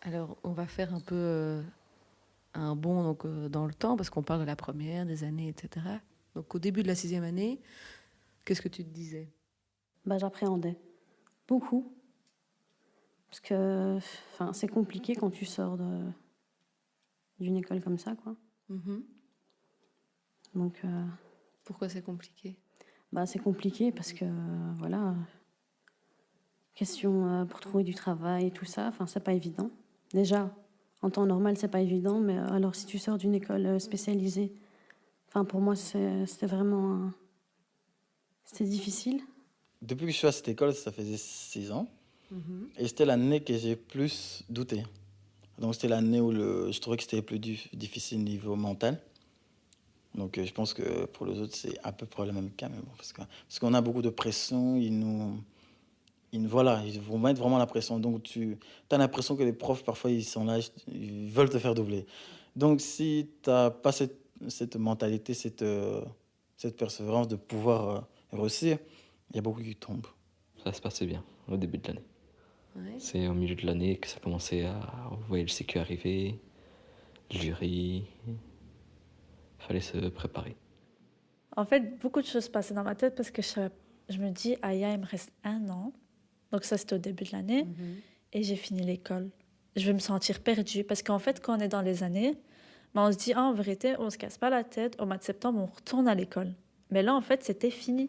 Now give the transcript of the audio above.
Alors, on va faire un peu un bond dans le temps, parce qu'on parle de la première, des années, etc. Donc, au début de la sixième année, qu'est-ce que tu te disais? Bah, j'appréhendais beaucoup, parce que enfin, c'est compliqué quand tu sors d'une école comme ça, quoi. Mhm. Donc, Pourquoi c'est compliqué? bah, c'est compliqué parce que, voilà, question pour trouver du travail et tout ça, enfin, c'est pas évident. Déjà, en temps normal, c'est pas évident, mais alors si tu sors d'une école spécialisée, enfin, pour moi, c'était vraiment, c'était difficile. Depuis que je suis à cette école, ça faisait 6 ans. Mhm. Et c'était l'année que j'ai plus douté. Donc c'était l'année où je trouvais que c'était plus difficile niveau mental. Donc je pense que pour les autres, c'est à peu près le même cas. Mais bon, parce qu'on a beaucoup de pression, voilà, ils vont mettre vraiment la pression. Donc tu as l'impression que les profs, parfois, ils sont là, ils veulent te faire doubler. Donc si tu n'as pas cette mentalité, cette persévérance de pouvoir réussir, il y a beaucoup qui tombent. Ça se passait bien au début de l'année. Ouais. C'est au milieu de l'année que ça commençait à... Vous voyez le sécu arriver, le jury... Fallait se préparer. En fait, beaucoup de choses passaient dans ma tête parce que je me dis, Aya, il me reste 1 an. Donc ça, c'était au début de l'année. Mhm. Et j'ai fini l'école. Je vais me sentir perdue. Parce qu'en fait, quand on est dans les années, on se dit, ah, en vérité, on se casse pas la tête. Au mois de septembre, on retourne à l'école. Mais là, en fait, c'était fini.